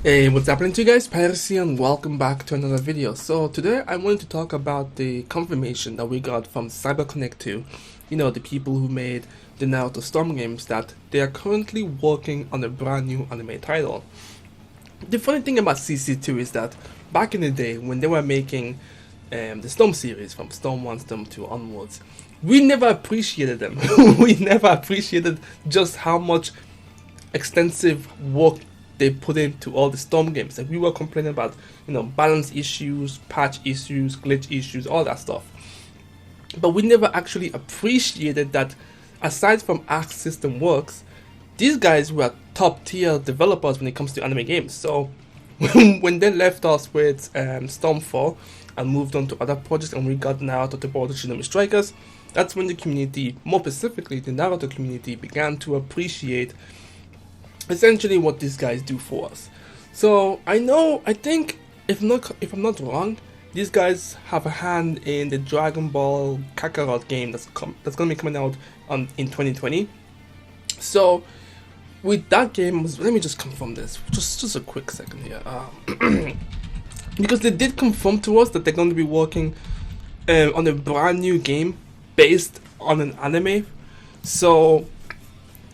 Hey, what's happening to you guys? Pyros here and welcome back to another video. So today I wanted to talk about the confirmation that we got from CyberConnect2, the people who made the Naruto Storm games, that they are currently working on a brand new anime title. The funny thing about CC2 is that back in the day when they were making the Storm series from Storm 1, Storm 2 onwards, we never appreciated them. We never appreciated just how much extensive work they put into all the Storm games. Like, we were complaining about, balance issues, patch issues, glitch issues, all that stuff. But we never actually appreciated that aside from Arc System Works, these guys were top tier developers when it comes to anime games. So when they left us with Storm 4 and moved on to other projects and we got Naruto to Boruto Shinobi Strikers, that's when the community, more specifically the Naruto community, began to appreciate essentially what these guys do for us. So I think if I'm not wrong, these guys have a hand in the Dragon Ball Kakarot game that's gonna be coming out in 2020. So with that game, let me just confirm this just a quick second here, because they did confirm to us that they're going to be working on a brand new game based on an anime. So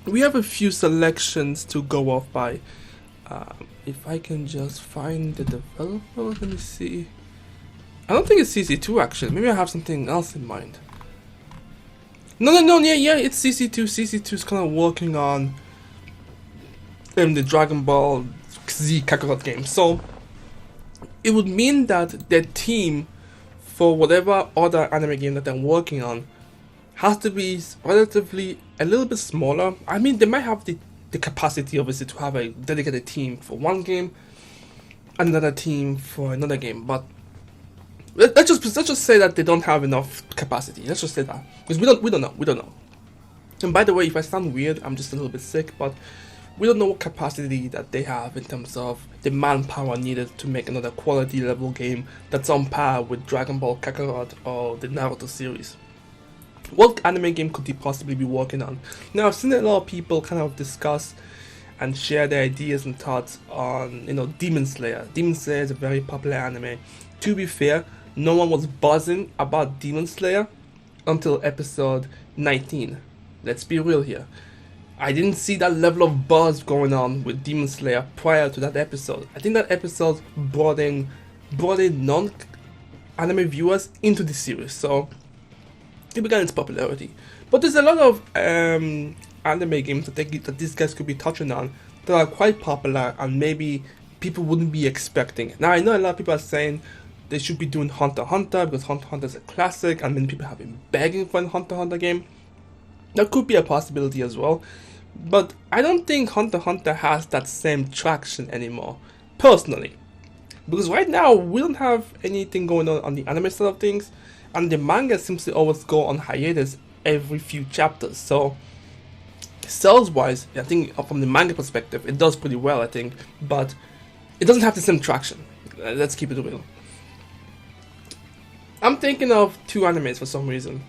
we have a few selections to go off by. If I can just find the developer, let me see. I don't think it's CC2 actually. Maybe I have something else in mind. No, yeah, it's CC2. CC2 is kind of working on the Dragon Ball Z Kakarot game. So it would mean that their team for whatever other anime game that they're working on has to be relatively a little bit smaller. I mean, they might have the capacity, obviously, to have a dedicated team for one game and another team for another game. But let's just say that they don't have enough capacity. Let's just say that, because we don't know. And by the way, if I sound weird, I'm just a little bit sick. But we don't know what capacity that they have in terms of the manpower needed to make another quality level game that's on par with Dragon Ball Kakarot or the Naruto series. What anime game could he possibly be working on? Now, I've seen a lot of people kind of discuss and share their ideas and thoughts on, Demon Slayer. Demon Slayer is a very popular anime. To be fair, no one was buzzing about Demon Slayer until episode 19. Let's be real here. I didn't see that level of buzz going on with Demon Slayer prior to that episode. I think that episode brought in non-anime viewers into the series. So it began its popularity. But there's a lot of anime games that these guys could be touching on that are quite popular and maybe people wouldn't be expecting. Now, I know a lot of people are saying they should be doing Hunter x Hunter because Hunter x Hunter is a classic and many people have been begging for a Hunter x Hunter game. That could be a possibility as well. But I don't think Hunter x Hunter has that same traction anymore, personally. Because right now, we don't have anything going on the anime side of things. And the manga seems to always go on hiatus every few chapters. So sales wise, I think from the manga perspective, it does pretty well, I think. But it doesn't have the same traction. Let's keep it real. I'm thinking of two animes for some reason.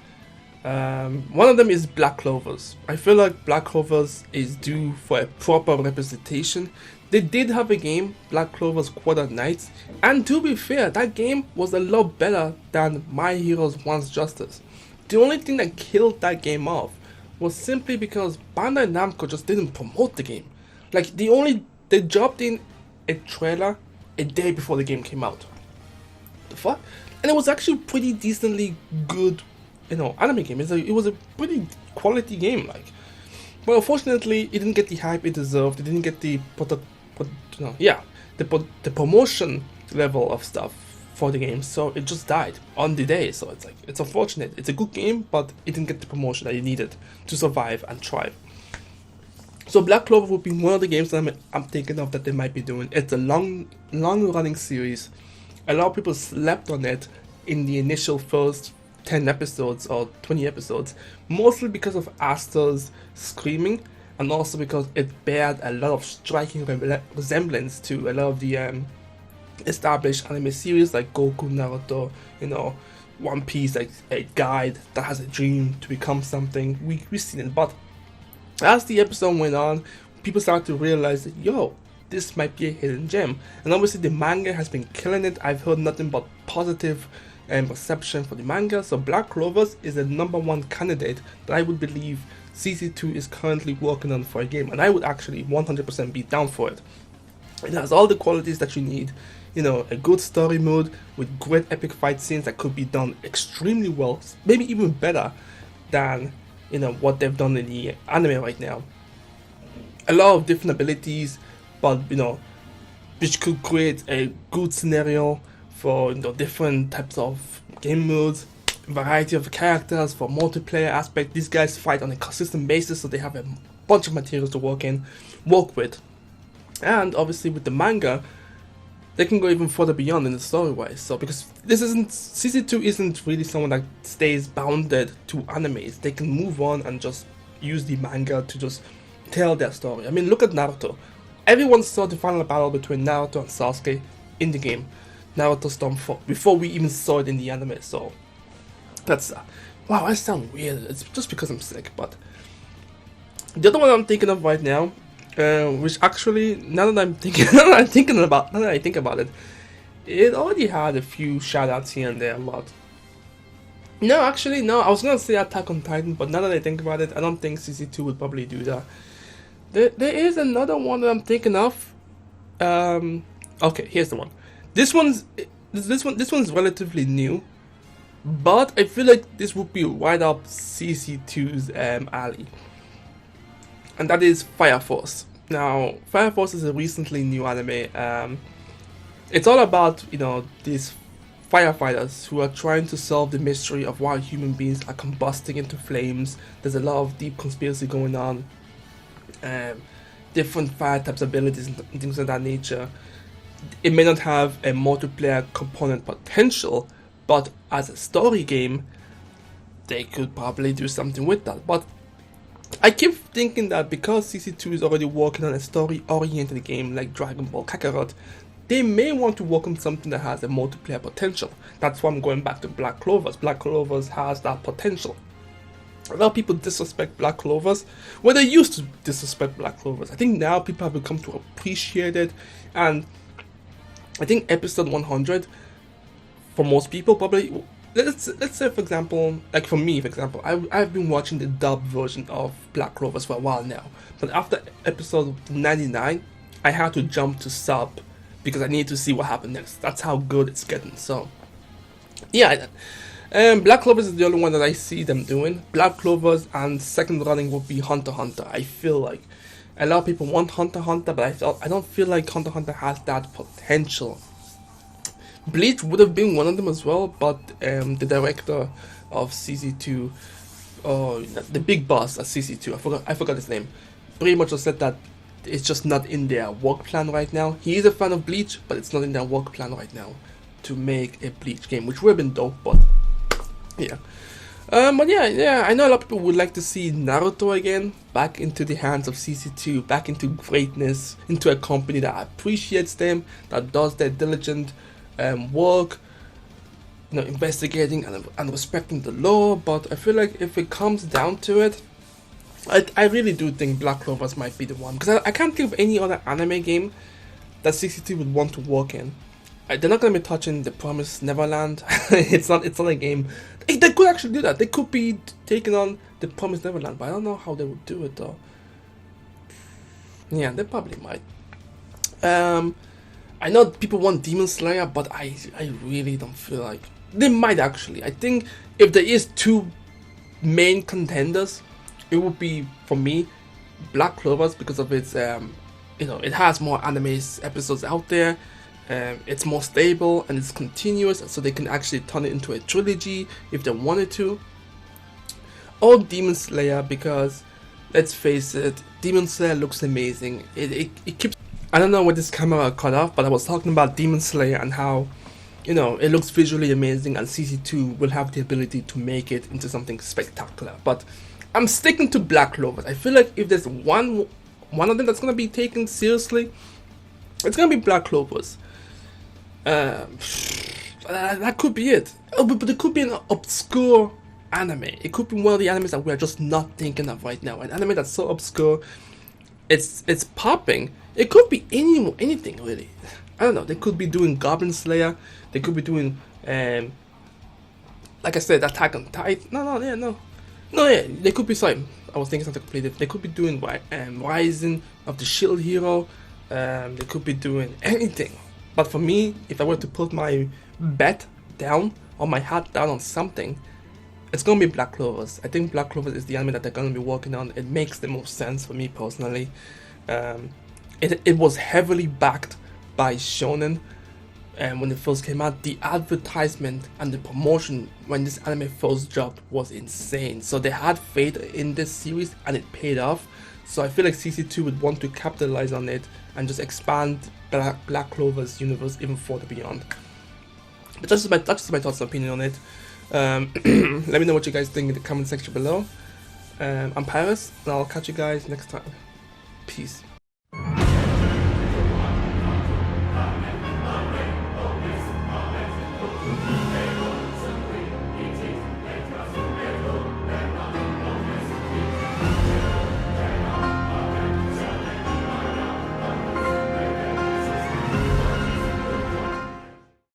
One of them is Black Clovers. I feel like Black Clovers is due for a proper representation. They did have a game, Black Clover's Quarter Nights, and to be fair, that game was a lot better than My Heroes Once Justice. The only thing that killed that game off was simply because Bandai Namco just didn't promote the game. Like, they dropped in a trailer a day before the game came out. The fuck? And it was actually pretty decently good, anime game. It was a pretty quality game, like. But unfortunately, it didn't get the hype it deserved. It didn't get the the promotion level of stuff for the game, so it just died on the day. So it's unfortunate. It's a good game, but it didn't get the promotion that it needed to survive and thrive. So Black Clover would be one of the games that I'm thinking of that they might be doing. It's a long running series. A lot of people slept on it in the initial first 10 episodes or 20 episodes, mostly because of Asta's screaming, and also because it bared a lot of striking resemblance to a lot of the established anime series like Goku, Naruto, One Piece, like a guide that has a dream to become something. We've seen it, but as the episode went on, people started to realize that, this might be a hidden gem. And obviously the manga has been killing it. I've heard nothing but positive reception for the manga, so Black Clovers is the #1 candidate that I would believe CC2 is currently working on for a game, and I would actually 100% be down for it. It has all the qualities that you need, you know, a good story mode with great epic fight scenes that could be done extremely well, maybe even better than, you know, what they've done in the anime right now. A lot of different abilities, but, you know, which could create a good scenario for, you know, different types of game modes, variety of characters for multiplayer aspect. These guys fight on a consistent basis, so they have a bunch of materials to work with. And obviously with the manga, they can go even further beyond in the story wise. So because CC2 isn't really someone that stays bounded to animes. They can move on and just use the manga to just tell their story. I mean, look at Naruto. Everyone saw the final battle between Naruto and Sasuke in the game, Naruto Stormfall, before we even saw it in the anime. So that's wow, I sound weird. It's just because I'm sick. But the other one I'm thinking of right now, which actually now that I think about it, it already had a few shoutouts here and there, but no, actually no. I was gonna say Attack on Titan, but now that I think about it, I don't think CC2 would probably do that. There is another one that I'm thinking of. Okay, here's the one. This one's relatively new, but I feel like this would be right up CC2's alley, and that is Fire Force. Now, Fire Force is a recently new anime. It's all about, you know, these firefighters who are trying to solve the mystery of why human beings are combusting into flames. There's a lot of deep conspiracy going on. Different fire types, abilities, and things of that nature. It may not have a multiplayer component potential, but as a story game, they could probably do something with that. But I keep thinking that because CC2 is already working on a story-oriented game like Dragon Ball Kakarot, they may want to work on something that has a multiplayer potential. That's why I'm going back to Black Clovers. Black Clovers has that potential. A lot of people disrespect Black Clovers. Well, they used to disrespect Black Clovers. I think now people have become to appreciate it, and I think episode 100 for most people probably. Let's say, for example, like for me, for example, I've been watching the dubbed version of Black Clovers for a while now, but after episode 99, I had to jump to sub because I need to see what happened next. That's how good it's getting. So, yeah. Black Clovers is the only one that I see them doing. Black Clovers and second running would be Hunter x Hunter. I feel like a lot of people want Hunter x Hunter, but I don't feel like Hunter x Hunter has that potential. Bleach would have been one of them as well, but the director of CC2, the big boss at CC2, I forgot his name, pretty much just said that it's just not in their work plan right now. He is a fan of Bleach, but it's not in their work plan right now to make a Bleach game, which would have been dope, but yeah. But yeah, I know a lot of people would like to see Naruto again, back into the hands of CC2, back into greatness, into a company that appreciates them, that does their diligent work, you know, investigating and respecting the law. But I feel like if it comes down to it, I really do think Black Clovers might be the one, because I can't think of any other anime game that CC2 would want to work in. They're not going to be touching The Promised Neverland. it's not a game. They could actually do that. They could be taking on The Promised Neverland, but I don't know how they would do it though. Yeah, they probably might. I know people want Demon Slayer, but I really don't feel like they might actually. I think if there is two main contenders, it would be, for me, Black Clovers, because of its you know, it has more anime episodes out there. It's more stable and it's continuous, so they can actually turn it into a trilogy if they wanted to. Or Demon Slayer, because let's face it, Demon Slayer looks amazing. It keeps. I don't know what this camera cut off, but I was talking about Demon Slayer and how, you know, it looks visually amazing, and CC2 will have the ability to make it into something spectacular. But I'm sticking to Black Clover. I feel like if there's one of them that's gonna be taken seriously, it's gonna be Black Clovers. That could be it. Oh, but it could be an obscure anime. It could be one of the animes that we are just not thinking of right now. An anime that's so obscure, it's popping. It could be anything really. I don't know. They could be doing Goblin Slayer. They could be doing, like I said, Attack on Titan. No. They could be. Sorry, I was thinking something completely different. They could be doing Rising of the Shield Hero. They could be doing anything. But for me, if I were to put my bet down or my hat down on something, it's gonna be Black Clovers. I think Black Clovers is the anime that they're gonna be working on. It makes the most sense for me personally. It was heavily backed by Shonen, and when it first came out, the advertisement and the promotion when this anime first dropped was insane. So they had faith in this series, and it paid off. So I feel like CC2 would want to capitalize on it and just expand Black Clover's universe even further beyond. But that's just my thoughts and opinion on it. Let me know what you guys think in the comment section below. I'm Pyros, and I'll catch you guys next time. Peace.